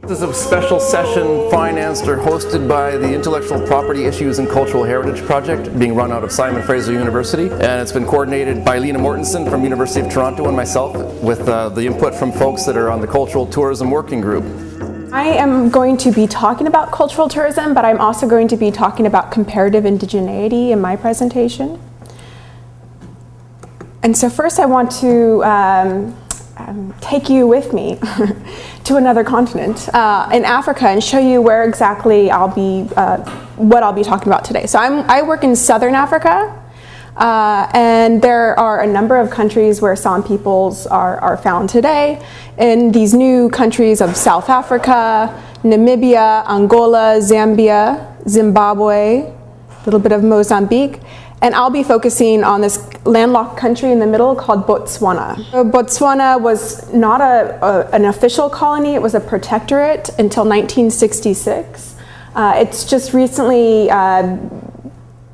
This is a special session financed or hosted by the Intellectual Property Issues and Cultural Heritage Project, being run out of Simon Fraser University, and it's been coordinated by Lena Mortensen from University of Toronto and myself, with the input from folks that are on the Cultural Tourism Working Group. I am going to be talking about cultural tourism, but I'm also going to be talking about comparative indigeneity in my presentation. And so first I want to take you with me to another continent in Africa and show you where exactly what I'll be talking about today. So I work in Southern Africa, and there are a number of countries where San peoples are found today. In these new countries of South Africa, Namibia, Angola, Zambia, Zimbabwe, a little bit of Mozambique. And I'll be focusing on this landlocked country in the middle called Botswana. So Botswana was not an official colony, it was a protectorate until 1966. It's just recently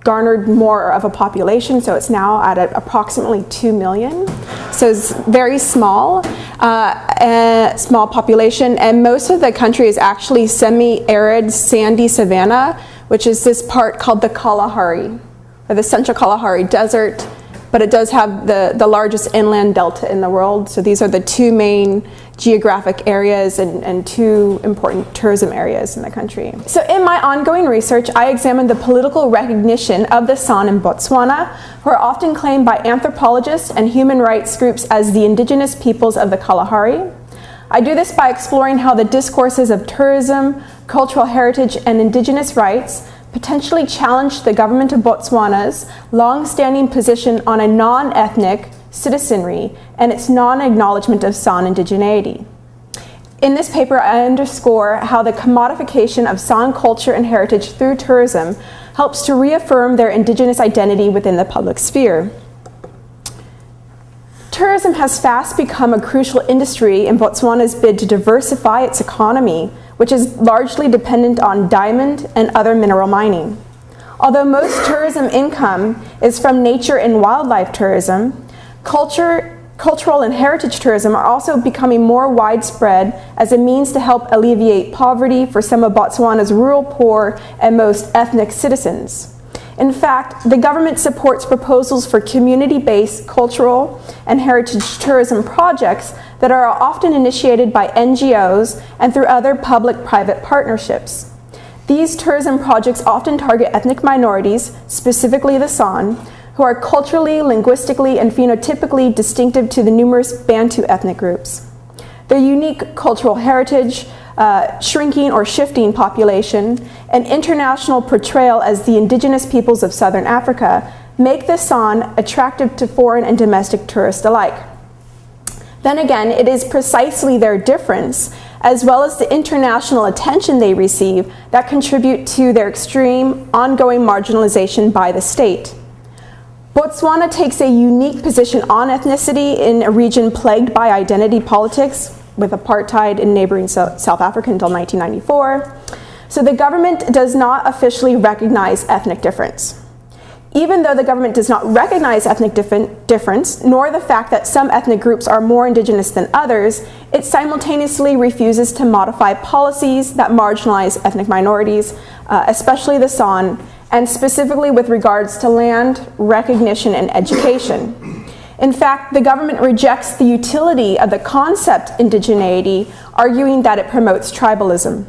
garnered more of a population, so it's now at approximately 2 million. So it's very small, small population, and most of the country is actually semi-arid sandy savanna, which is this part called the Kalahari, or the Central Kalahari Desert, but it does have the largest inland delta in the world. So these are the two main geographic areas and two important tourism areas in the country. So in my ongoing research, I examined the political recognition of the San in Botswana, who are often claimed by anthropologists and human rights groups as the indigenous peoples of the Kalahari. I do this by exploring how the discourses of tourism, cultural heritage, and indigenous rights potentially challenged the government of Botswana's long-standing position on a non-ethnic citizenry and its non-acknowledgement of San indigeneity. In this paper, I underscore how the commodification of San culture and heritage through tourism helps to reaffirm their indigenous identity within the public sphere. Tourism has fast become a crucial industry in Botswana's bid to diversify its economy, which is largely dependent on diamond and other mineral mining. Although most tourism income is from nature and wildlife tourism, cultural and heritage tourism are also becoming more widespread as a means to help alleviate poverty for some of Botswana's rural poor and most ethnic citizens. In fact, the government supports proposals for community-based cultural and heritage tourism projects that are often initiated by NGOs and through other public-private partnerships. These tourism projects often target ethnic minorities, specifically the San, who are culturally, linguistically, and phenotypically distinctive to the numerous Bantu ethnic groups. Their unique cultural heritage, shrinking or shifting population, and international portrayal as the indigenous peoples of Southern Africa make the San attractive to foreign and domestic tourists alike. Then again, it is precisely their difference, as well as the international attention they receive, that contribute to their extreme, ongoing marginalization by the state. Botswana takes a unique position on ethnicity in a region plagued by identity politics, with apartheid in neighboring South Africa until 1994. So the government does not officially recognize ethnic difference. Even though the government does not recognize ethnic difference, nor the fact that some ethnic groups are more indigenous than others, it simultaneously refuses to modify policies that marginalize ethnic minorities, especially the San, and specifically with regards to land, recognition, and education. In fact, the government rejects the utility of the concept indigeneity, arguing that it promotes tribalism.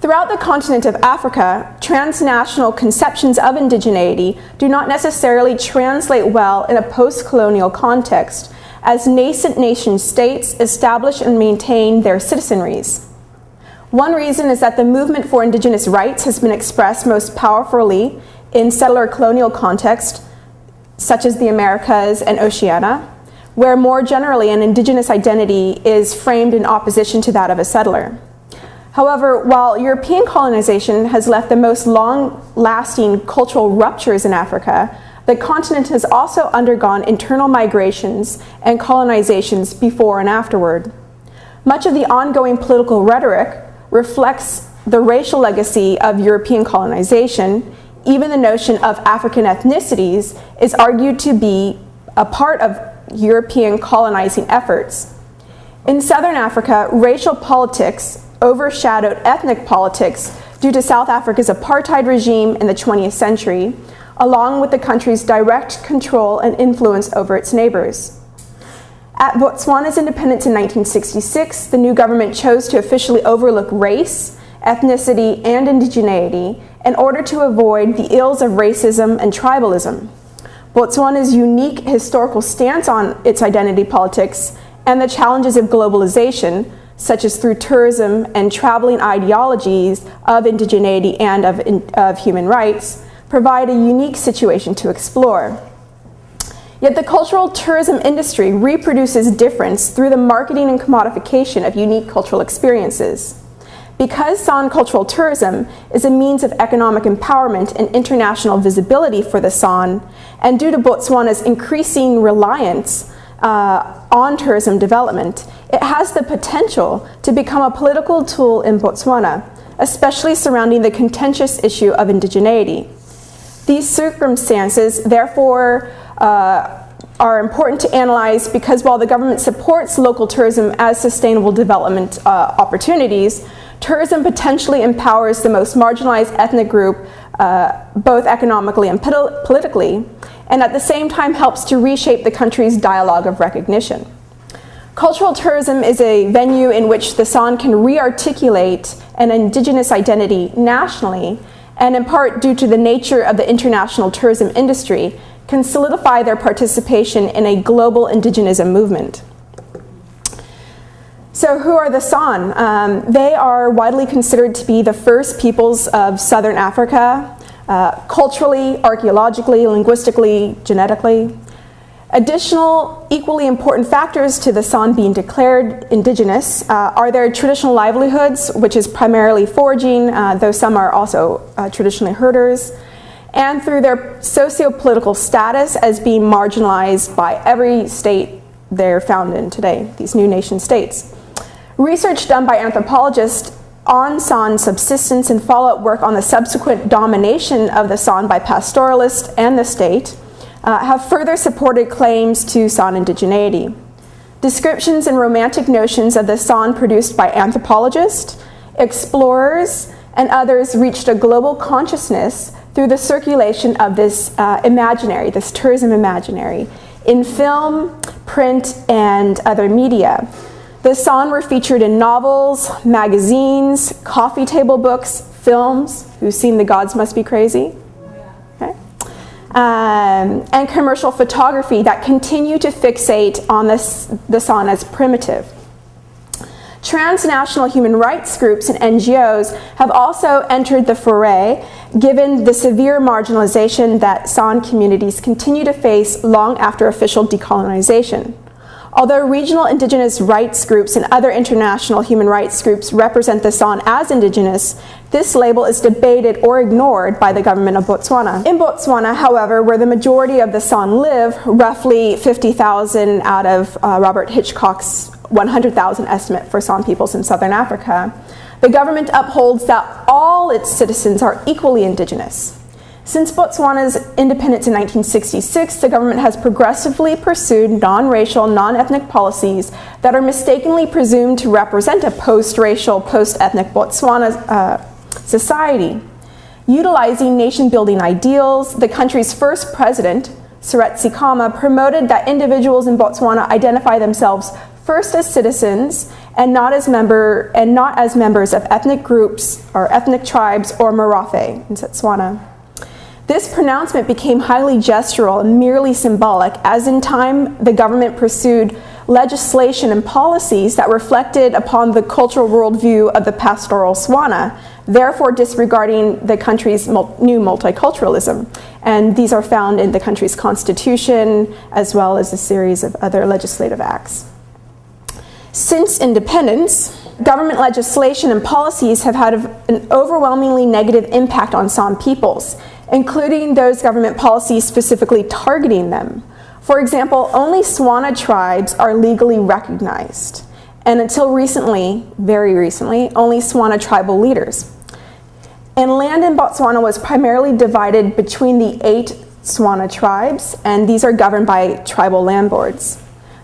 Throughout the continent of Africa, transnational conceptions of indigeneity do not necessarily translate well in a post-colonial context, as nascent nation-states establish and maintain their citizenries. One reason is that the movement for indigenous rights has been expressed most powerfully in settler colonial context, such as the Americas and Oceania, where more generally an indigenous identity is framed in opposition to that of a settler. However, while European colonization has left the most long-lasting cultural ruptures in Africa, the continent has also undergone internal migrations and colonizations before and afterward. Much of the ongoing political rhetoric reflects the racial legacy of European colonization. Even the notion of African ethnicities is argued to be a part of European colonizing efforts. In Southern Africa, racial politics overshadowed ethnic politics due to South Africa's apartheid regime in the 20th century, along with the country's direct control and influence over its neighbors. At Botswana's independence in 1966, the new government chose to officially overlook race, ethnicity, and indigeneity in order to avoid the ills of racism and tribalism. Botswana's unique historical stance on its identity politics and the challenges of globalization, such as through tourism and traveling ideologies of indigeneity and of human rights, provide a unique situation to explore. Yet the cultural tourism industry reproduces difference through the marketing and commodification of unique cultural experiences. Because San cultural tourism is a means of economic empowerment and international visibility for the San, and due to Botswana's increasing reliance on tourism development, it has the potential to become a political tool in Botswana, especially surrounding the contentious issue of indigeneity. These circumstances, therefore, are important to analyze because while the government supports local tourism as sustainable development opportunities, tourism potentially empowers the most marginalized ethnic group, both economically and politically, and at the same time helps to reshape the country's dialogue of recognition. Cultural tourism is a venue in which the San can re-articulate an indigenous identity nationally, and in part due to the nature of the international tourism industry, can solidify their participation in a global indigenism movement. So who are the San? They are widely considered to be the first peoples of Southern Africa, culturally, archaeologically, linguistically, genetically. Additional equally important factors to the San being declared indigenous are their traditional livelihoods, which is primarily foraging, though some are also traditionally herders, and through their socio-political status as being marginalized by every state they're found in today, these new nation states. Research done by anthropologists on San subsistence and follow-up work on the subsequent domination of the San by pastoralists and the state have further supported claims to San indigeneity. Descriptions and romantic notions of the San produced by anthropologists, explorers, and others reached a global consciousness through the circulation of this imaginary, this tourism imaginary, in film, print, and other media. The San were featured in novels, magazines, coffee table books, films. Who's seen The Gods Must Be Crazy? Okay. And commercial photography that continue to fixate on the San as primitive. Transnational human rights groups and NGOs have also entered the foray, given the severe marginalization that San communities continue to face long after official decolonization. Although regional indigenous rights groups and other international human rights groups represent the San as indigenous, this label is debated or ignored by the government of Botswana. In Botswana, however, where the majority of the San live, roughly 50,000 out of Robert Hitchcock's 100,000 estimate for San peoples in Southern Africa, the government upholds that all its citizens are equally indigenous. Since Botswana's independence in 1966, the government has progressively pursued non-racial, non-ethnic policies that are mistakenly presumed to represent a post-racial, post-ethnic Botswana society. Utilizing nation-building ideals, the country's first president, Seretse Khama, promoted that individuals in Botswana identify themselves first as citizens and not as members of ethnic groups or ethnic tribes or Marafe in Setswana. This pronouncement became highly gestural and merely symbolic, as in time the government pursued legislation and policies that reflected upon the cultural worldview of the pastoral Swana, therefore disregarding the country's new multiculturalism. And these are found in the country's constitution, as well as a series of other legislative acts. Since independence, government legislation and policies have had an overwhelmingly negative impact on San peoples, including those government policies specifically targeting them. For example, only Swana tribes are legally recognized, and until recently, very recently, only Swana tribal leaders. And land in Botswana was primarily divided between the 8 Swana tribes, and these are governed by tribal land boards.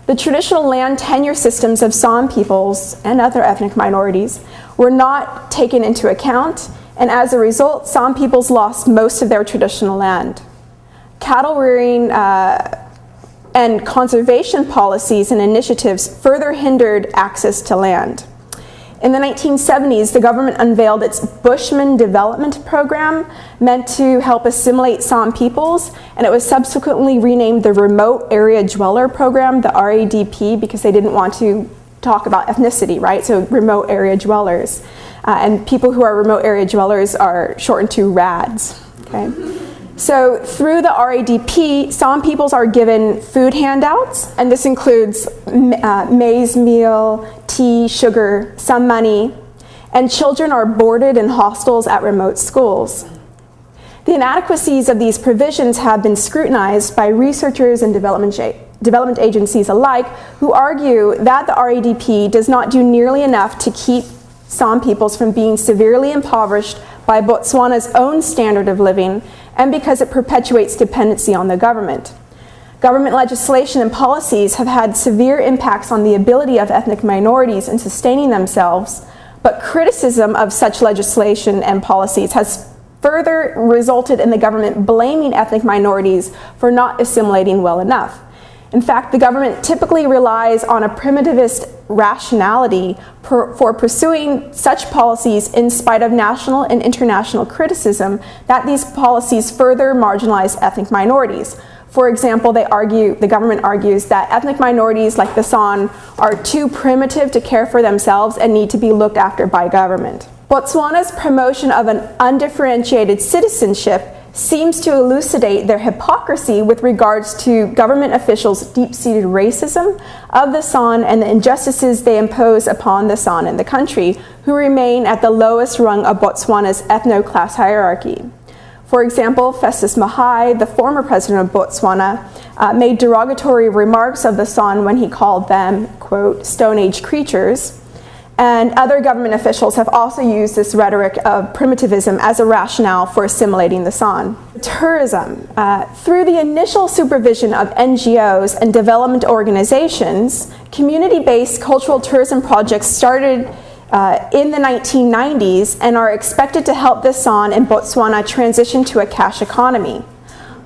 The traditional land tenure systems of San peoples and other ethnic minorities were not taken into account, and as a result, San peoples lost most of their traditional land. Cattle rearing and conservation policies and initiatives further hindered access to land. In the 1970s, the government unveiled its Bushmen development program meant to help assimilate San peoples, and it was subsequently renamed the Remote Area Dweller Program, the RADP, because they didn't want to talk about ethnicity, right? So remote area dwellers. And people who are remote area dwellers are shortened to RADs, okay? So through the RADP, San peoples are given food handouts, and this includes maize meal, tea, sugar, some money, and children are boarded in hostels at remote schools. The inadequacies of these provisions have been scrutinized by researchers and development agencies alike, who argue that the RADP does not do nearly enough to keep San peoples from being severely impoverished by Botswana's own standard of living, and because it perpetuates dependency on the government. Government legislation and policies have had severe impacts on the ability of ethnic minorities in sustaining themselves, but criticism of such legislation and policies has further resulted in the government blaming ethnic minorities for not assimilating well enough. In fact, the government typically relies on a primitivist rationality for pursuing such policies in spite of national and international criticism that these policies further marginalize ethnic minorities. For example, the government argues that ethnic minorities like the San are too primitive to care for themselves and need to be looked after by government. Botswana's promotion of an undifferentiated citizenship seems to elucidate their hypocrisy with regards to government officials' deep-seated racism of the San and the injustices they impose upon the San in the country, who remain at the lowest rung of Botswana's ethno-class hierarchy. For example, Festus Mogae, the former president of Botswana, made derogatory remarks of the San when he called them, quote, Stone Age creatures. And other government officials have also used this rhetoric of primitivism as a rationale for assimilating the San. Tourism. Through the initial supervision of NGOs and development organizations, community-based cultural tourism projects started in the 1990s and are expected to help the San in Botswana transition to a cash economy.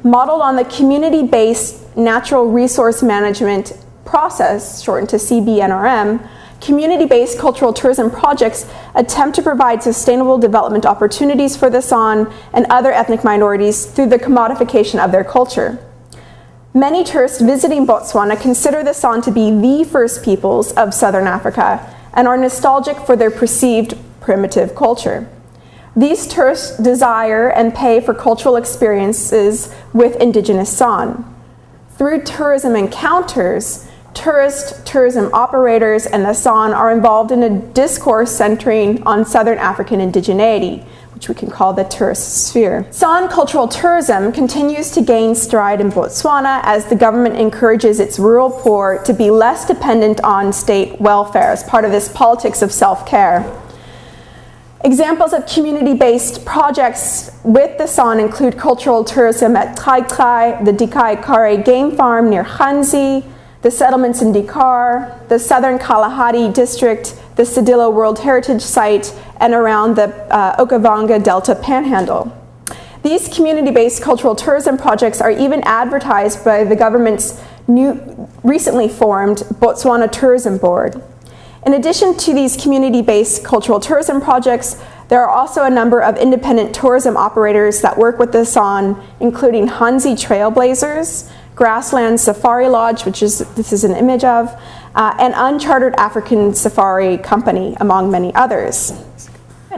Modeled on the community-based natural resource management process, shortened to CBNRM, community-based cultural tourism projects attempt to provide sustainable development opportunities for the San and other ethnic minorities through the commodification of their culture. Many tourists visiting Botswana consider the San to be the first peoples of Southern Africa and are nostalgic for their perceived primitive culture. These tourists desire and pay for cultural experiences with indigenous San. Through tourism encounters, tourism operators and the San are involved in a discourse centering on Southern African indigeneity, which we can call the tourist sphere. San cultural tourism continues to gain stride in Botswana as the government encourages its rural poor to be less dependent on state welfare as part of this politics of self-care. Examples of community-based projects with the San include cultural tourism at Trai Trai, the Dikai Kare game farm near Hanzi, the settlements in Dikar, the southern Kalahari district, the Sedillo World Heritage Site, and around the Okavango Delta Panhandle. These community-based cultural tourism projects are even advertised by the government's recently formed Botswana Tourism Board. In addition to these community-based cultural tourism projects, there are also a number of independent tourism operators that work with the San, including Hanzi Trailblazers, Grassland Safari Lodge, which this is an image of, and Unchartered African Safari Company, among many others.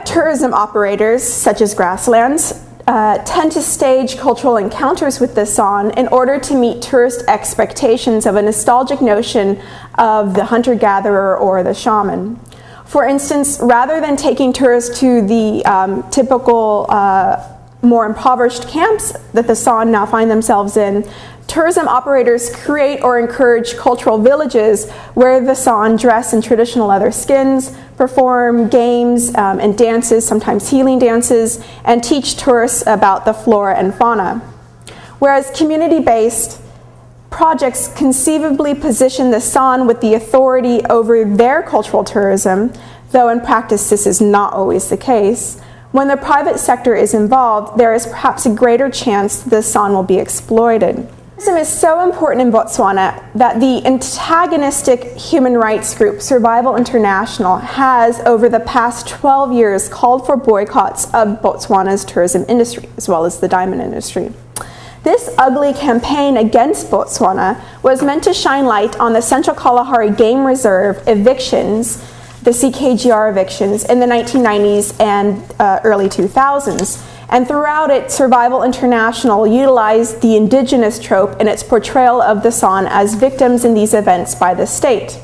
Tourism operators, such as Grasslands, tend to stage cultural encounters with the San in order to meet tourist expectations of a nostalgic notion of the hunter-gatherer or the shaman. For instance, rather than taking tourists to the typical more impoverished camps that the San now find themselves in, tourism operators create or encourage cultural villages where the San dress in traditional leather skins, perform games and dances, sometimes healing dances, and teach tourists about the flora and fauna. Whereas community-based projects conceivably position the San with the authority over their cultural tourism, though in practice this is not always the case. When the private sector is involved, there is perhaps a greater chance the San will be exploited. Tourism is so important in Botswana that the antagonistic human rights group Survival International has, over the past 12 years, called for boycotts of Botswana's tourism industry, as well as the diamond industry. This ugly campaign against Botswana was meant to shine light on the Central Kalahari Game Reserve evictions, the CKGR evictions, in the 1990s and early 2000s. And throughout it, Survival International utilized the indigenous trope in its portrayal of the San as victims in these events by the state.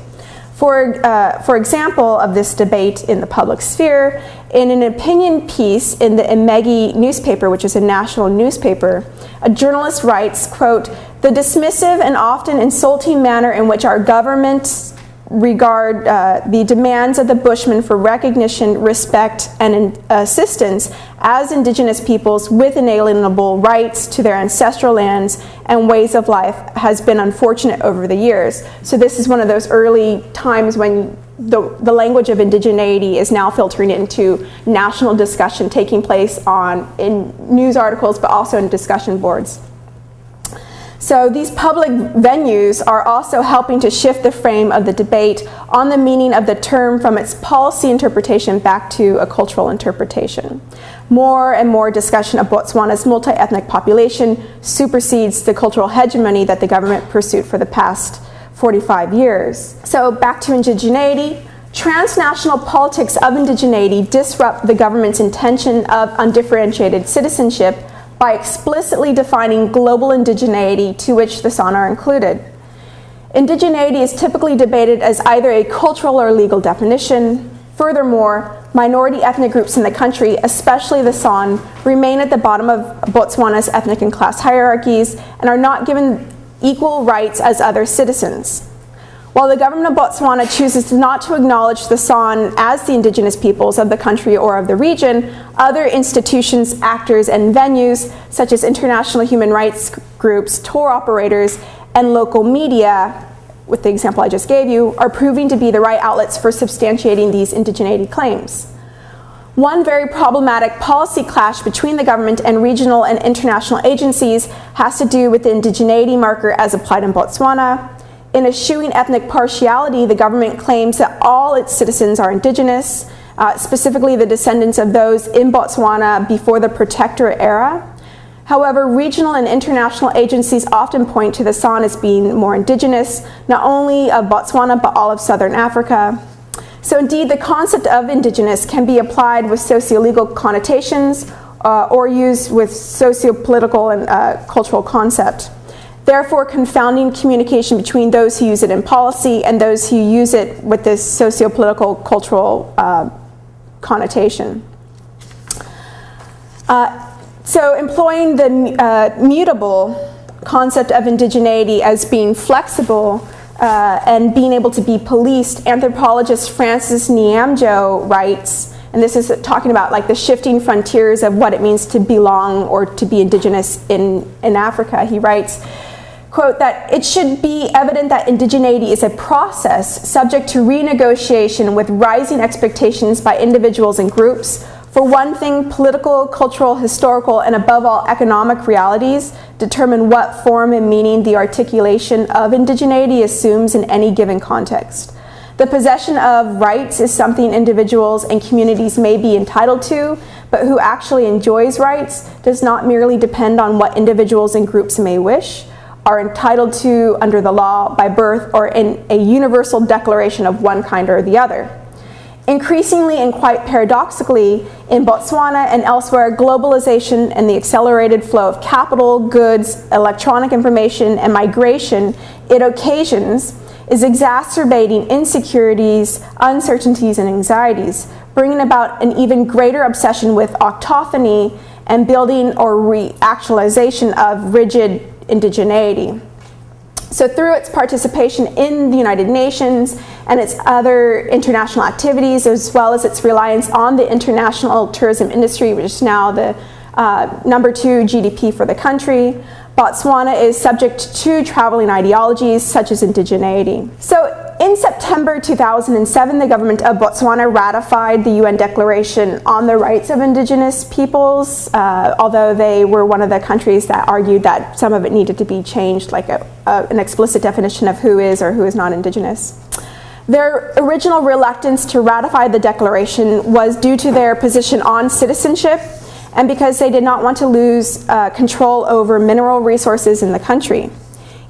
For example of this debate in the public sphere, in an opinion piece in the Imegi newspaper, which is a national newspaper, a journalist writes, quote, "The dismissive and often insulting manner in which our governments regard the demands of the Bushmen for recognition, respect, and assistance as indigenous peoples with inalienable rights to their ancestral lands and ways of life has been unfortunate over the years." So this is one of those early times when the language of indigeneity is now filtering into national discussion taking place in news articles, but also in discussion boards. So these public venues are also helping to shift the frame of the debate on the meaning of the term from its policy interpretation back to a cultural interpretation. More and more discussion of Botswana's multi-ethnic population supersedes the cultural hegemony that the government pursued for the past 45 years. So back to indigeneity. Transnational politics of indigeneity disrupt the government's intention of undifferentiated citizenship by explicitly defining global indigeneity, to which the San are included. Indigeneity is typically debated as either a cultural or legal definition. Furthermore, minority ethnic groups in the country, especially the San, remain at the bottom of Botswana's ethnic and class hierarchies and are not given equal rights as other citizens. While the government of Botswana chooses not to acknowledge the San as the indigenous peoples of the country or of the region, other institutions, actors, and venues, such as international human rights groups, tour operators, and local media, with the example I just gave you, are proving to be the right outlets for substantiating these indigeneity claims. One very problematic policy clash between the government and regional and international agencies has to do with the indigeneity marker as applied in Botswana. In eschewing ethnic partiality, the government claims that all its citizens are indigenous, specifically the descendants of those in Botswana before the protectorate era. However, regional and international agencies often point to the San as being more indigenous, not only of Botswana, but all of southern Africa. So indeed, the concept of indigenous can be applied with socio-legal connotations or used with socio-political and cultural concept. Therefore, confounding communication between those who use it in policy and those who use it with this socio-political cultural connotation. So employing the mutable concept of indigeneity as being flexible and being able to be policed, anthropologist Francis Nyamjo writes, and this is talking about like the shifting frontiers of what it means to belong or to be indigenous in Africa. He writes, quote, that it should be evident that indigeneity is a process subject to renegotiation with rising expectations by individuals and groups. For one thing, political, cultural, historical, and above all, economic realities determine what form and meaning the articulation of indigeneity assumes in any given context. The possession of rights is something individuals and communities may be entitled to, but who actually enjoys rights does not merely depend on what individuals and groups may wish, are entitled to under the law by birth or in a universal declaration of one kind or the other. Increasingly and quite paradoxically, in Botswana and elsewhere, globalization and the accelerated flow of capital, goods, electronic information, and migration it occasions is exacerbating insecurities, uncertainties, and anxieties, bringing about an even greater obsession with autochthony and building or re-actualization of rigid indigeneity. So through its participation in the United Nations and its other international activities, as well as its reliance on the international tourism industry, which is now the #2 GDP for the country, Botswana is subject to traveling ideologies such as indigeneity. So in September 2007, the government of Botswana ratified the UN Declaration on the Rights of Indigenous Peoples, although they were one of the countries that argued that some of it needed to be changed, like an explicit definition of who is or who is not Indigenous. Their original reluctance to ratify the declaration was due to their position on citizenship and because they did not want to lose control over mineral resources in the country.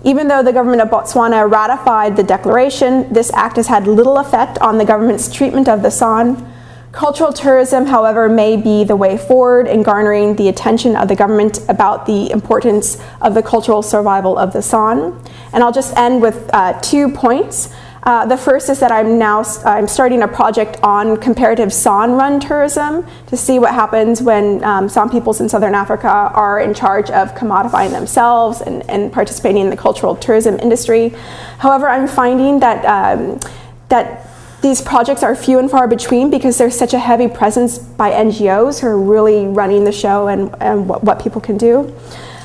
Even though the government of Botswana ratified the declaration, this act has had little effect on the government's treatment of the San. Cultural tourism, however, may be the way forward in garnering the attention of the government about the importance of the cultural survival of the San. And I'll just end with 2 points. The first is that I'm starting a project on comparative San-run tourism to see what happens when San peoples in Southern Africa are in charge of commodifying themselves and participating in the cultural tourism industry. However, I'm finding that these projects are few and far between because there's such a heavy presence by NGOs who are really running the show and what people can do.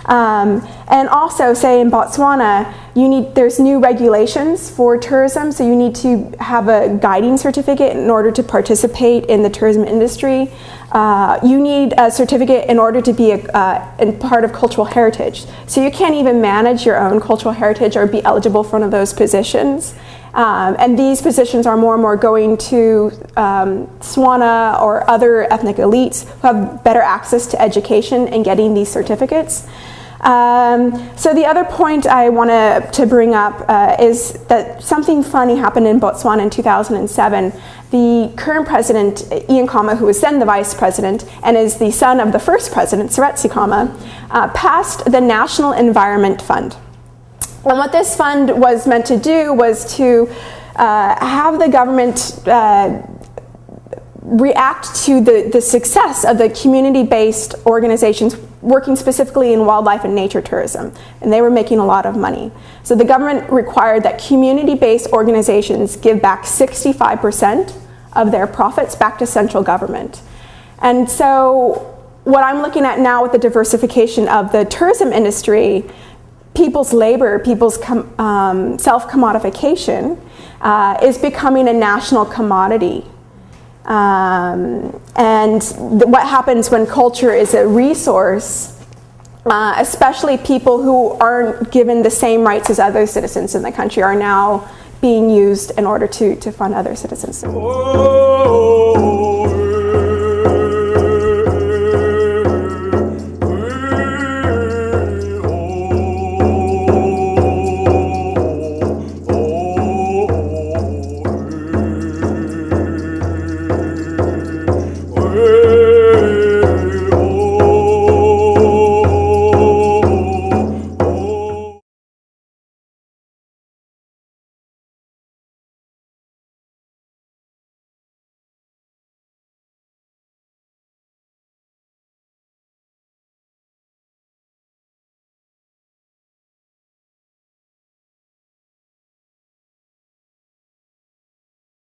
And also, say in Botswana, there's new regulations for tourism, so you need to have a guiding certificate in order to participate in the tourism industry. You need a certificate in order to be a part of cultural heritage. So you can't even manage your own cultural heritage or be eligible for one of those positions. And these positions are more and more going to Swana or other ethnic elites who have better access to education and getting these certificates. So the other point I want to bring up is that something funny happened in Botswana in 2007. The current president, Ian Khama, who was then the vice president and is the son of the first president, Seretse Khama, passed the National Environment Fund. And what this fund was meant to do was to have the government react to the success of the community-based organizations working specifically in wildlife and nature tourism, and they were making a lot of money. So the government required that community-based organizations give back 65% of their profits back to central government. And so what I'm looking at now with the diversification of the tourism industry, people's labor, people's self-commodification is becoming a national commodity. And what happens when culture is a resource, especially people who aren't given the same rights as other citizens in the country are now being used in order to fund other citizens. Whoa.